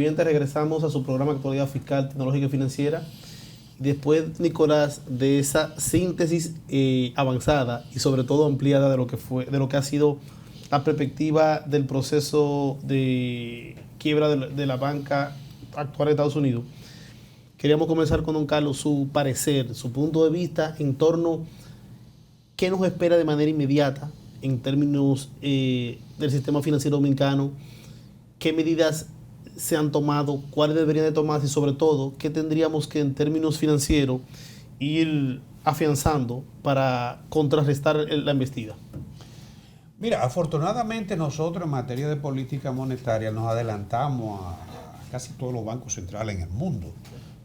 televidentes, regresamos a su programa Actualidad Fiscal, Tecnológica y Financiera. Después, Nicolás, de esa síntesis avanzada y sobre todo ampliada de lo que ha sido la perspectiva del proceso de quiebra de la banca actual de Estados Unidos, queríamos comenzar con don Carlos su parecer, su punto de vista en torno a qué nos espera de manera inmediata en términos del sistema financiero dominicano, qué medidas se han tomado, cuáles deberían de tomarse y sobre todo qué tendríamos que en términos financieros ir afianzando para contrarrestar la embestida. Mira, afortunadamente nosotros en materia de política monetaria nos adelantamos a casi todos los bancos centrales en el mundo,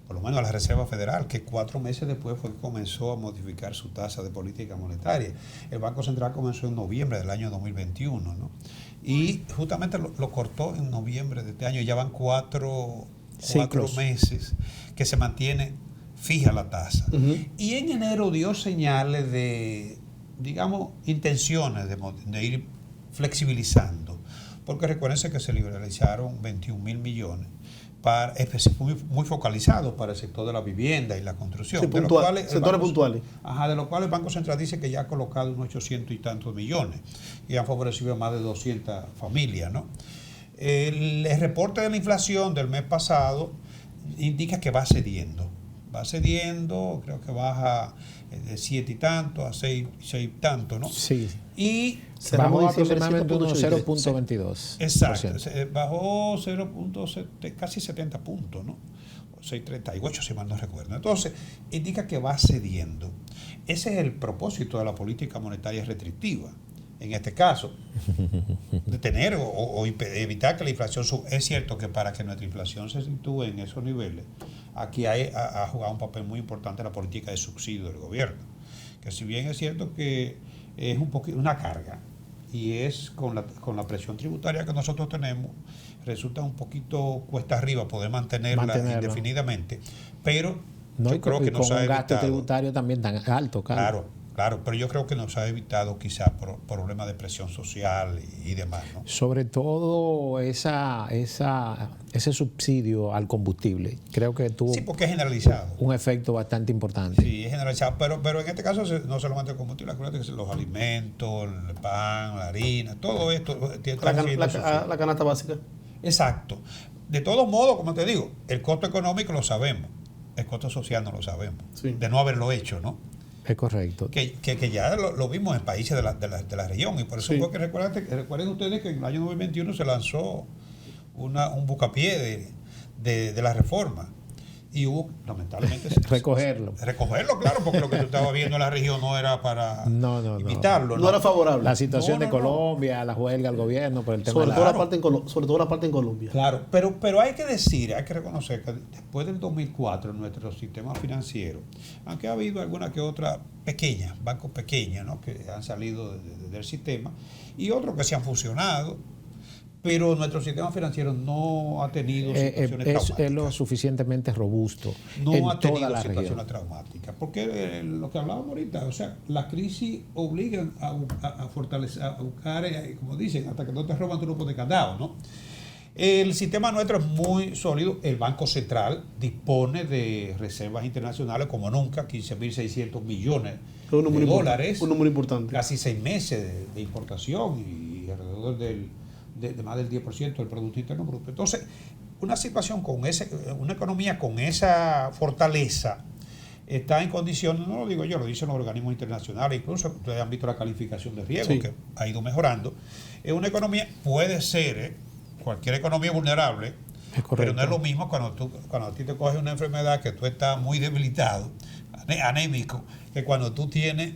por lo menos a la Reserva Federal, que 4 meses después fue que comenzó a modificar su tasa de política monetaria. El Banco Central comenzó en noviembre del año 2021, ¿no? Y justamente lo cortó en noviembre de este año. Ya van 4 meses que se mantiene fija la tasa. Y en enero dio señales de, digamos, intenciones de ir flexibilizando. Porque recuérdense que se liberalizaron 21.000 millones, muy focalizado para el sector de la vivienda y la construcción. Sí, sectores puntuales. De los cuales el Banco Central dice que ya ha colocado unos 800 y tantos millones y han favorecido a más de 200 familias, ¿no? El reporte de la inflación del mes pasado indica que va cediendo. Va cediendo, creo que baja de 7 y tanto a 6 y tanto, ¿no? Sí. Y bajó aproximadamente unos 0.22%. Exacto, bajó casi 70 puntos, ¿no? 6.38 si mal no recuerdo. Entonces, indica que va cediendo. Ese es el propósito de la política monetaria restrictiva. En este caso, detener o evitar que la inflación suba. Es cierto que para que nuestra inflación se sitúe en esos niveles, aquí ha jugado un papel muy importante la política de subsidio del gobierno. Que si bien es cierto que es una carga, y es con la presión tributaria que nosotros tenemos, resulta un poquito cuesta arriba poder mantenerla indefinidamente, pero yo creo que nos ha evitado. Un gasto tributario también tan alto, Claro, pero yo creo que nos ha evitado quizás problemas de presión social y demás, ¿no? Sobre todo ese subsidio al combustible, creo que tuvo porque es generalizado. Un efecto bastante importante. Sí, es generalizado, pero en este caso no solamente el combustible, acuérdate que los alimentos, el pan, la harina, todo esto tiene la canasta básica. Exacto. De todos modos, como te digo, el costo económico lo sabemos, el costo social no lo sabemos, de no haberlo hecho, ¿no? Es correcto. Que ya lo vimos en países de la región. Y por eso fue que recuerden ustedes que en el año 2021 se lanzó un bucapié de la reforma. Y hubo, lamentablemente... recogerlo, claro, porque lo que tú estabas viendo en la región no era para imitarlo. No era favorable. La situación de Colombia, la huelga del gobierno por el tema sobre todo la parte en Colombia. Claro, pero hay que reconocer que después del 2004 nuestro sistema financiero, aunque ha habido alguna que otra bancos pequeños, ¿no?, que han salido del sistema y otros que se han fusionado, pero nuestro sistema financiero no ha tenido situaciones traumáticas. Es lo suficientemente robusto. No ha tenido situaciones traumáticas. Porque lo que hablábamos ahorita, o sea, la crisis obliga a fortalecer, a buscar, como dicen, hasta que no te roban tu grupo de candado, ¿no? El sistema nuestro es muy sólido. El Banco Central dispone de reservas internacionales como nunca, 15.600 millones de dólares. Un número importante. Casi 6 meses de importación y alrededor de más del 10% del Producto Interno Bruto. Entonces, una situación una economía con esa fortaleza está en condiciones, no lo digo yo, lo dicen los organismos internacionales, incluso ustedes han visto la calificación de riesgo que ha ido mejorando. Una economía puede ser, cualquier economía vulnerable, pero no es lo mismo cuando a ti te coge una enfermedad que tú estás muy debilitado, anémico, que cuando tú tienes...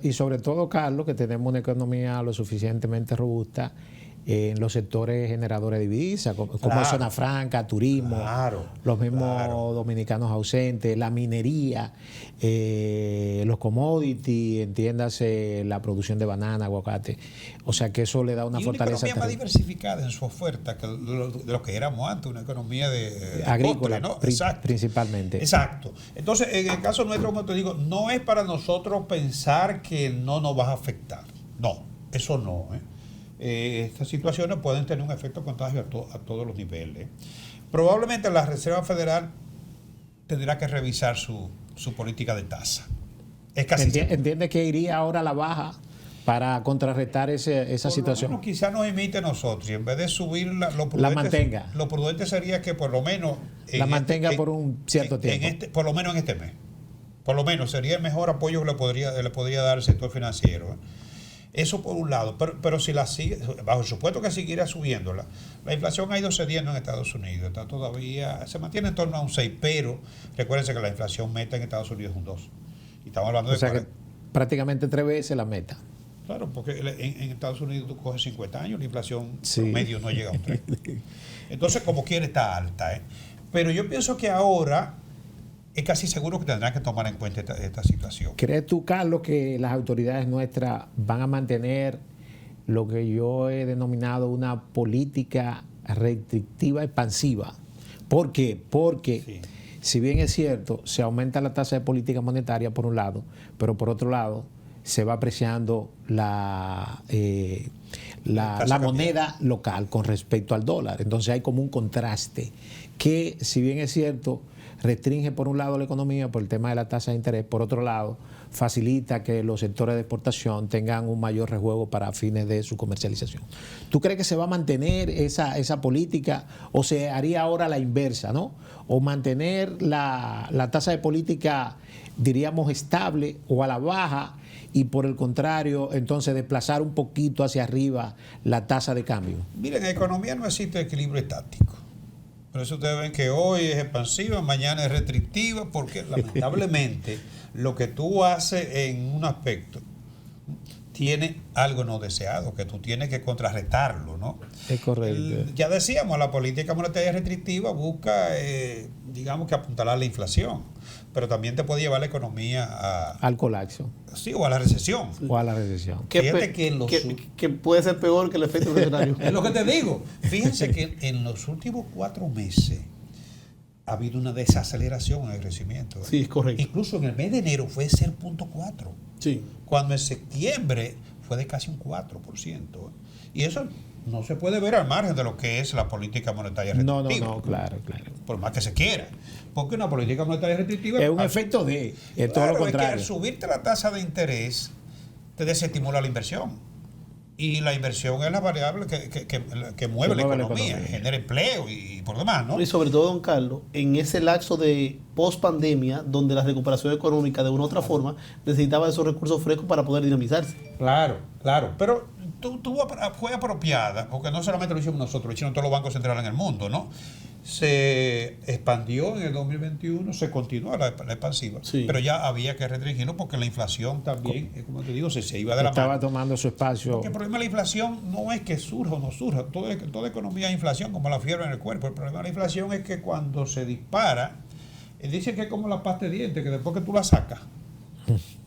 Y sobre todo, Carlos, que tenemos una economía lo suficientemente robusta en los sectores generadores de divisas, como zona franca, turismo, los mismos dominicanos ausentes, la minería, los commodities, entiéndase la producción de banana, aguacate. O sea que eso le da una fortaleza. Una economía más diversificada en su oferta que de lo que éramos antes, una economía de agrícola, ¿no? Principalmente. Exacto. Entonces, en el caso nuestro, como te digo, no es para nosotros pensar que no nos va a afectar. No, eso no, estas situaciones pueden tener un efecto contagio a todos los niveles. Probablemente la Reserva Federal tendrá que revisar su política de tasa. Es casi ¿Entiende que iría ahora a la baja para contrarrestar esa situación? Bueno, quizás nos imite a nosotros y en vez de subir la mantenga. Lo prudente sería que por lo menos la mantenga por un cierto tiempo. Por lo menos en este mes. Por lo menos sería el mejor apoyo que le podría dar el sector financiero. Eso por un lado, pero si la sigue, bajo el supuesto que siguiera subiéndola, la inflación ha ido cediendo en Estados Unidos, está todavía, se mantiene en torno a un 6, pero recuérdense que la inflación meta en Estados Unidos es un 2. Y estamos hablando de que prácticamente 3 veces la meta. Claro, porque en Estados Unidos tú coges 50 años, la inflación promedio no llega a un 3. Entonces, como quiere, está alta. Pero yo pienso que ahora es casi seguro que tendrán que tomar en cuenta esta situación. ¿Crees tú, Carlos, que las autoridades nuestras van a mantener lo que yo he denominado una política restrictiva expansiva? ¿Por qué? Porque si bien es cierto, se aumenta la tasa de política monetaria por un lado, pero por otro lado se va apreciando la moneda local con respecto al dólar. Entonces hay como un contraste que, si bien es cierto, restringe por un lado la economía por el tema de la tasa de interés, por otro lado facilita que los sectores de exportación tengan un mayor rejuego para fines de su comercialización. ¿Tú crees que se va a mantener esa política o se haría ahora la inversa, ¿no? O mantener la tasa de política, diríamos, estable o a la baja y por el contrario, entonces desplazar un poquito hacia arriba la tasa de cambio? Miren, en economía no existe equilibrio estático. Por eso ustedes ven que hoy es expansiva, mañana es restrictiva, porque lamentablemente lo que tú haces en un aspecto tiene algo no deseado, que tú tienes que contrarrestarlo, ¿no? Es correcto. Ya decíamos, la política monetaria restrictiva busca, digamos que apuntalar la inflación, pero también te puede llevar la economía al colapso. Sí, o a la recesión. O a la recesión. Fíjate que puede ser peor que el efecto inflacionario. Es lo que te digo. Fíjense que en los últimos 4 meses ha habido una desaceleración en el crecimiento. Sí, es correcto. Incluso en el mes de enero fue 0.4. Sí. Cuando en septiembre fue de casi un 4%. Y eso no se puede ver al margen de lo que es la política monetaria restrictiva. No, claro. Por más que se quiera. Porque una política monetaria restrictiva es un efecto de todo lo contrario. Es que al subirte la tasa de interés te desestimula la inversión. Y la inversión es la variable que mueve la economía, genera empleo y por demás, ¿no? Y sobre todo, don Carlos, en ese lapso de post-pandemia, donde la recuperación económica de una u otra forma necesitaba esos recursos frescos para poder dinamizarse. Claro. Pero fue apropiada, porque no solamente lo hicimos nosotros, lo hicieron todos los bancos centrales en el mundo, ¿no? Se expandió en el 2021, se continuó la expansiva, pero ya había que restringirlo porque la inflación también, como te digo, se iba de la mano. Estaba tomando su espacio. Porque el problema de la inflación no es que surja o no surja, toda economía es inflación, como la fiebre en el cuerpo. El problema de la inflación es que cuando se dispara, dicen que es como la pasta de dientes, que después que tú la sacas,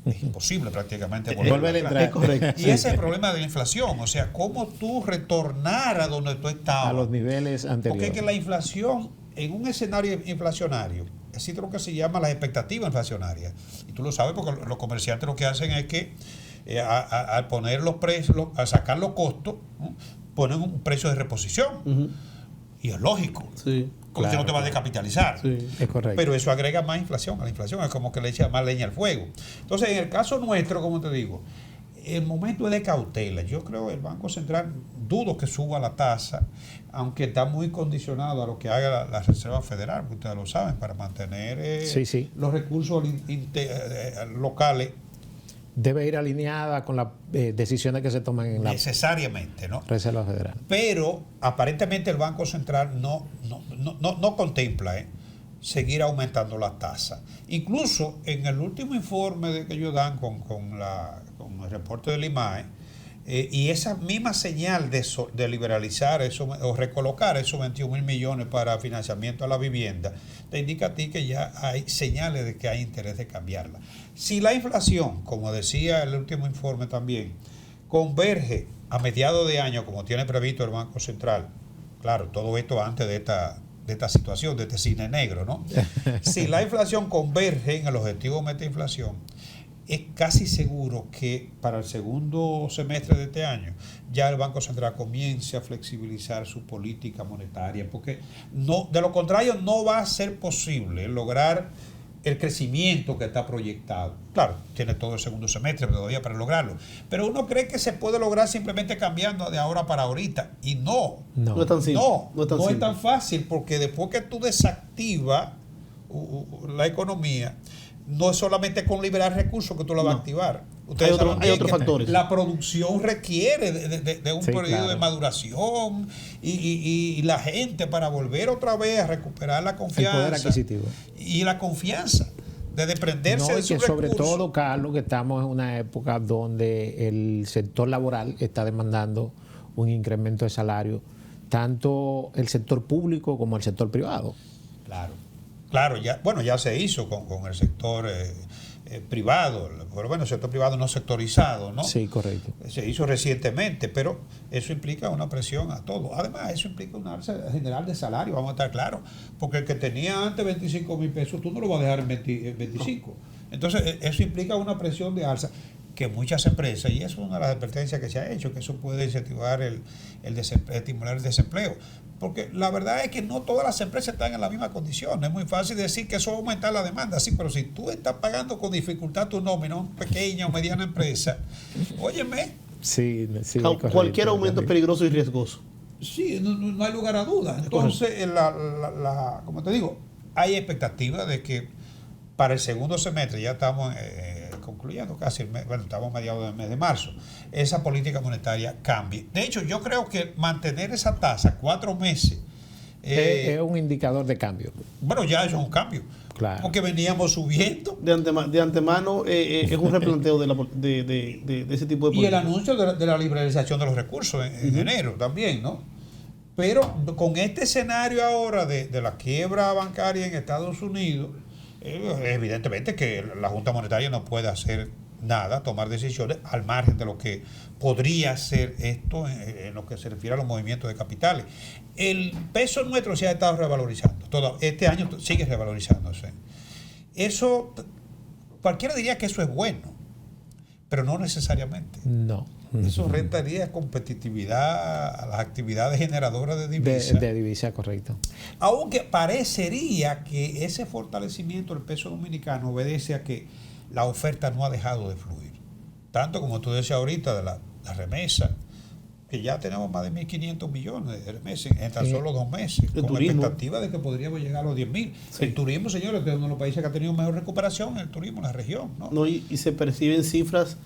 es imposible prácticamente volver a entrar. Correcto. Y ese es el problema de la inflación, o sea, cómo tú retornar a donde tú estabas. A los niveles anteriores. Porque es que la inflación, en un escenario inflacionario, existe lo que se llama las expectativas inflacionarias. Y tú lo sabes porque los comerciantes lo que hacen es que al poner los precios, al sacar los costos, ¿no?, ponen un precio de reposición. Y es lógico. Sí. Porque no te va a descapitalizar. Sí, es correcto. Pero eso agrega más inflación. A la inflación es como que le echa más leña al fuego. Entonces, en el caso nuestro, como te digo, el momento es de cautela. Yo creo que el Banco Central dudo que suba la tasa, aunque está muy condicionado a lo que haga la Reserva Federal, porque ustedes lo saben, para mantener los recursos locales. Debe ir alineada con las decisiones que se toman en la necesariamente, ¿no? Reserva Federal. Pero aparentemente el Banco Central no contempla seguir aumentando la tasa. Incluso en el último informe que ellos dan con el reporte del IMAE, y esa misma señal de liberalizar eso o recolocar esos 21,000 millones para financiamiento a la vivienda, te indica a ti que ya hay señales de que hay interés de cambiarla. Si la inflación, como decía el último informe también, converge a mediados de año, como tiene previsto el Banco Central, claro, todo esto antes de esta situación, de este cine negro, ¿no? Si la inflación converge en el objetivo de meta inflación, es casi seguro que para el segundo semestre de este año ya el Banco Central comience a flexibilizar su política monetaria, porque no, de lo contrario no va a ser posible lograr el crecimiento que está proyectado. Claro, tiene todo el segundo semestre todavía para lograrlo, pero uno cree que se puede lograr simplemente cambiando de ahora para ahorita, y no es tan simple. No es tan fácil, porque después que tú desactivas la economía, no es solamente con liberar recursos que tú la vas a activar. Hay otros factores. La producción requiere de un periodo de maduración y la gente, para volver otra vez a recuperar la confianza. El poder adquisitivo. Y la confianza de desprenderse de sus recursos. Sobre todo, Carlos, que estamos en una época donde el sector laboral está demandando un incremento de salario, tanto el sector público como el sector privado. Claro, ya se hizo con el sector privado, pero bueno, el sector privado no sectorizado, ¿no? Sí, correcto. Se hizo recientemente, pero eso implica una presión a todo. Además, eso implica una alza general de salario, vamos a estar claros, porque el que tenía antes 25,000 pesos, tú no lo vas a dejar en 25. Entonces, eso implica una presión de alza que muchas empresas, y eso es una de las advertencias que se ha hecho, que eso puede incentivar estimular el desempleo. Porque la verdad es que no todas las empresas están en la misma condición. Es muy fácil decir que eso va a aumentar la demanda, sí, pero si tú estás pagando con dificultad tu nómina, una pequeña o mediana empresa, óyeme. Sí, cualquier aumento es peligroso y riesgoso. Sí, no hay lugar a dudas. Entonces, como te digo, hay expectativa de que para el segundo semestre, ya estamos concluyendo casi estamos a mediados del mes de marzo, esa política monetaria cambie. De hecho, yo creo que mantener esa tasa 4 meses es un indicador de cambio. Bueno, ya eso es un cambio. Claro. Porque veníamos subiendo. De antemano es un replanteo de ese tipo de política. Y el anuncio de la liberalización de los recursos en enero también, ¿no? Pero con este escenario ahora de la quiebra bancaria en Estados Unidos, evidentemente que la Junta Monetaria no puede hacer nada, tomar decisiones al margen de lo que podría ser esto en lo que se refiere a los movimientos de capitales. El peso nuestro se ha estado revalorizando. Este año sigue revalorizándose. Eso, cualquiera diría que eso es bueno, pero no necesariamente. No. Eso rentaría competitividad a las actividades generadoras de divisas. De divisa, correcto. Aunque parecería que ese fortalecimiento del peso dominicano obedece a que la oferta no ha dejado de fluir. Tanto como tú decías ahorita de la remesa, que ya tenemos más de 1.500 millones de remesas en tan solo 2 meses, con turismo, expectativa de que podríamos llegar a los 10.000. Sí. El turismo, señores, es uno de los países que ha tenido mejor recuperación, el turismo en la región, ¿no? Y se perciben cifras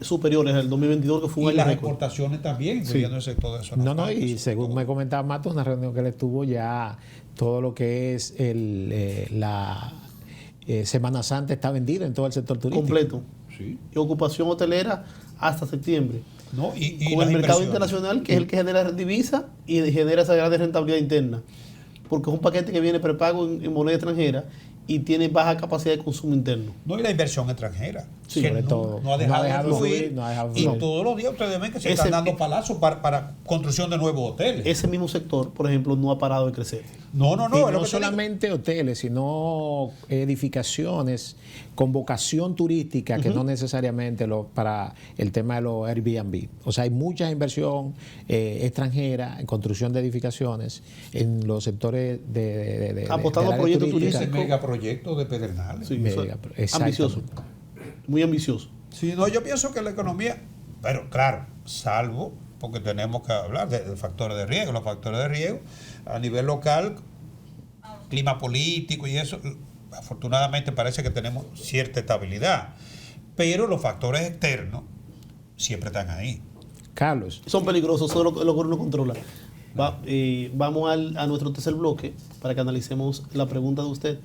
superiores al 2022, que fue un año las récord. Exportaciones también, incluyendo el sector de zona y según me comentaba Matos, una reunión que él estuvo, ya todo lo que es la Semana Santa está vendida en todo el sector turístico. Completo. Sí. Y ocupación hotelera hasta septiembre. No, y con el mercado internacional, que es el que genera divisa y genera esa gran rentabilidad interna. Porque es un paquete que viene prepago en moneda extranjera y tiene baja capacidad de consumo interno. No, y la inversión extranjera. Sí, sobre todo. No ha dejado de fluir. Y todos los días ustedes ven que se están dando palazos para construcción de nuevos hoteles. Ese mismo sector, por ejemplo, no ha parado de crecer. No. Y no solamente hoteles, sino edificaciones con vocación turística, que no necesariamente para el tema de los Airbnb. O sea, hay mucha inversión extranjera en construcción de edificaciones en los sectores de apostando a proyectos turísticos. El megaproyecto de Pedernales. Sí, ambicioso. Muy ambicioso. Sí, no, yo pienso que la economía, pero claro, salvo, porque tenemos que hablar de factores de riesgo. Los factores de riesgo a nivel local, clima político y eso, afortunadamente parece que tenemos cierta estabilidad, pero los factores externos siempre están ahí. Carlos. Son peligrosos, son lo que uno controla. Vamos a nuestro tercer bloque para que analicemos la pregunta de usted.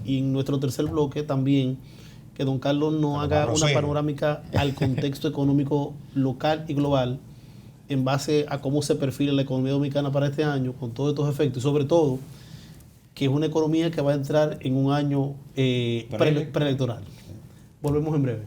Y en nuestro tercer bloque también, que don Carlos nos haga una panorámica al contexto económico local y global en base a cómo se perfila la economía dominicana para este año, con todos estos efectos, y sobre todo que es una economía que va a entrar en un año preelectoral. Volvemos en breve.